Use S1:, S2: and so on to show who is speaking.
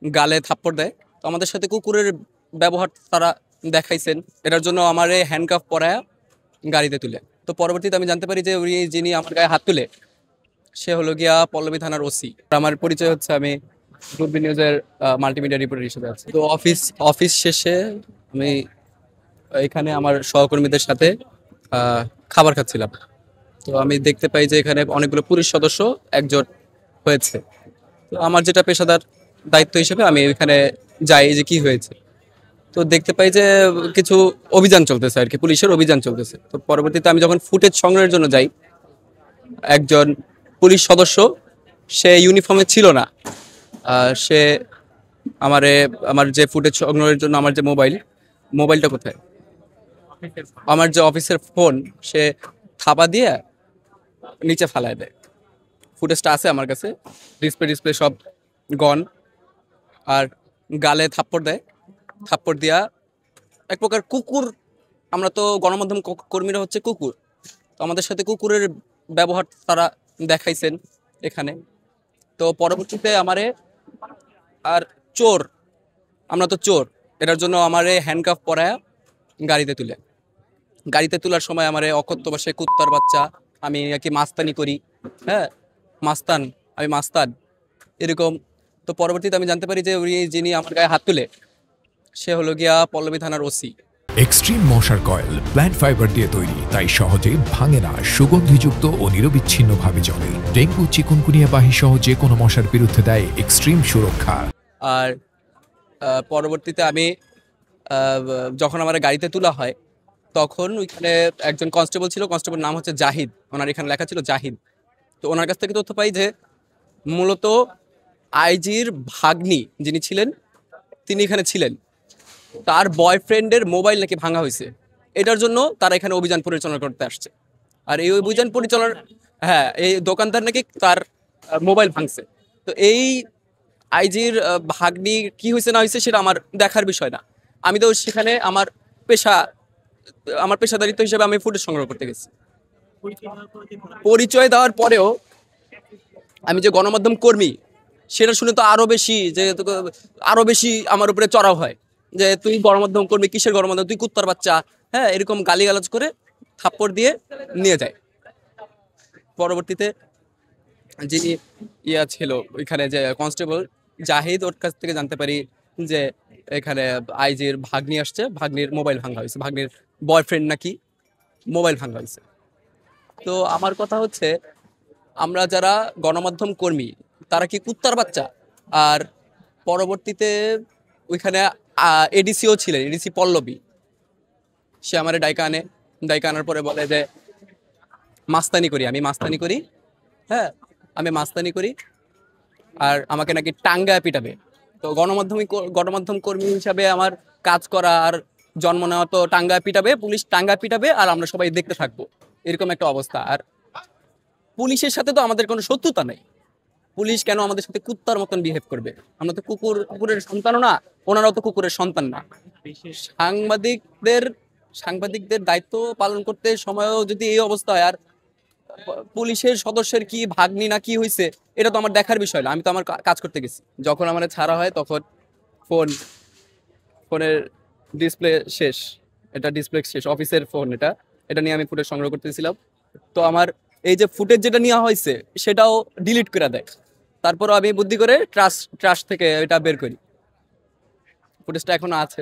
S1: গালে থাপ্পড় দেয়। তো আমাদের সাথে কুকুরের ব্যবহার তারা দেখাইছেন। এটার জন্য আমারে হ্যান্ডকাফ পরায়া গাড়িতে তুলে। তো পরবর্তীতে আমি জানতে পারি যে উনি যিনি আমার গায়ে হাত তুলে সে হলো গিয়া পল্লবী থানার ওসি। আমার পরিচয় হচ্ছে আমি দূরবীন নিউজের মাল্টিমিডিয়া রিপোর্টার হিসেবে আছি। তো অফিস শেষে আমি এখানে আমার সহকর্মীদের সাথে আহ, খাবার খাচ্ছিলাম। তো আমি দেখতে পাই যে এখানে অনেকগুলো পুলিশ সদস্য একজোট হয়েছে। তো আমার যেটা পেশাদার দায়িত্ব হিসেবে আমি এখানে যাই যে কি হয়েছে। তো দেখতে পাই যে কিছু অভিযান চলতেছে আর কি, পুলিশের অভিযান চলতেছে। তো পরবর্তীতে আমি যখন ফুটেজ সংগ্রহের জন্য যাই, একজন পুলিশ সদস্য, সে ইউনিফর্মে ছিল না। সে আমারে আমার যে ফুটেজ সংগ্রহের জন্য আমার যে মোবাইলটা কোথায়, আমার যে অফিসের ফোন, সে থাপা দিয়ে নিচে ফালায় দেয়। ফুটেজটা আছে আমার কাছে, ডিসপ্লে সব গন। আর গালে থাপ্পড় দেয়, থাপ্পড় দিয়া এক প্রকার কুকুর। আমরা তো গণমাধ্যম কর্মীরা হচ্ছে কুকুর, তো আমাদের সাথে কুকুরের ব্যবহার তারা দেখাইছেন এখানে। তো পরবর্তীতে আমারে আর চোর, আমরা তো চোর, এটার জন্য আমারে হ্যান্ডকাফ পরায়া গাড়িতে তোলার সময় আমারে অকথ্য ভাষায় কুত্তার বাচ্চা, আমি নাকি মাস্তানি করি, হ্যাঁ মাস্তান, আমি মাস্তান, এরকম। তো পরবর্তীতে আমি জানতে পারি যে উনি যিনি আমার গায়ে হাত তুলে সে হলো গিয়া পল্লবী থানার ওসি।
S2: এক্সট্রিম মশার কয়েল প্ল্যান্ট ফাইবার দিয়ে তৈরি, তাই সহজে ভাঙে না, সুগন্ধিযুক্ত ও নিরবিচ্ছিন্নভাবে চলে। ডেঙ্গু, চিকুনগুনিয়া বাহি সহ যে কোনো মশার বিরুদ্ধে দেয় এক্সট্রিম সুরক্ষা।
S1: আর পরবর্তীতে আমি যখন আমার গাড়িতে তোলা হয়, তখন ওইখানে একজন কনস্টেবল ছিল, কনস্টেবল নাম হচ্ছে জাহিদ, ওনার এখানে লেখা ছিল জাহিদ। তো ওনার কাছ থেকে তথ্য পাই যে মূলত আইজির ভাগ্নি যিনি ছিলেন, তিনি এখানে ছিলেন। তার বয়ফ্রেন্ডের মোবাইল নাকি ভাঙা হয়েছে, এটার জন্য তারা এখানে অভিযান পরিচালনা করতে আসছে। আর এই অভিযান পরিচালনার, হ্যাঁ, এই দোকানদার নাকি তার মোবাইল ভাঙছে। তো এই আইজির ভাগ্নি কি হয়েছে না হয়েছে সেটা আমার দেখার বিষয় না। আমি তো সেখানে পেশা আমার পেশাদারিত্ব হিসেবে আমি ফুটেজ সংগ্রহ করতে গেছি। পরিচয় দেওয়ার পরেও আমি যে গণমাধ্যম কর্মী সেটা শুনে তো আরো বেশি আমার উপরে চড়াও হয় যে তুই গণমাধ্যম কর্মী, কিসের গণমাধ্যম, তুই কুত্তার বাচ্চা, হ্যাঁ, এরকম গালিগালাজ করে থাপ্পড় দিয়ে নিয়ে যায়। পরবর্তীতে যিনি ছিল ওইখানে, যে কনস্টেবল জাহিদ, ওর কাছ থেকে জানতে পারি যে এখানে আইজির ভাগ্নি আসছে, ভাগ্নির মোবাইল ভাঙা হয়েছে, ভাগ্নির বয়ফ্রেন্ড নাকি মোবাইল ভাঙা হয়েছে। তো আমার কথা হচ্ছে, আমরা যারা গণমাধ্যম কর্মী তারা কি কুত্তার বাচ্চা? আর পরবর্তীতে ওইখানে এডিসিও ছিলেন, এডিসি পল্লবী, সে আমার ডাইকা আনার পরে বলে যে আমি মাস্তানি করি, হ্যাঁ, আমি মাস্তানি করি, আর আমাকে নাকি টাঙ্গায় পিটাবে। তো গণমাধ্যম কর্মী হিসাবে আমার কাজ করা আর জন্ম নেওয়া, তো টাঙ্গায় পিটাবে, পুলিশ টাঙ্গায় পিটাবে, আর আমরা সবাই দেখতে থাকবো, এরকম একটা অবস্থা। আর পুলিশের সাথে তো আমাদের কোনো শত্রুতা নেই, পুলিশ কেন আমাদের সাথে কুত্তার মতন বিহেভ করবে? আমরা তো কুকুরের সন্তানও না, ওনারাও তো কুকুরের সন্তান না। সাংবাদিকদের সাংবাদিকদের দায়িত্ব পালন করতে সময়ও যদি এই অবস্থা হয়, আর পুলিশের সদস্যের কি ভাগ্নি না কি হয়েছে, এটা তো আমার দেখার বিষয় না, আমি তো আমার কাজ করতে গেছি। যখন আমার ছাড়া হয় তখন ফোন ফোনের ডিসপ্লে শেষ, এটা ডিসপ্লে শেষ, অফিসের ফোন, এটা এটা নিয়ে আমি ফুটেজ সংগ্রহ করতেছিলাম। তো আমার এই যে ফুটেজ যেটা নেওয়া হয়েছে সেটাও ডিলিট করে দেয়। তারপরও আমি বুদ্ধি করে ট্রাশ থেকে এটা বের করি, ফুটেজটা এখনো আছে।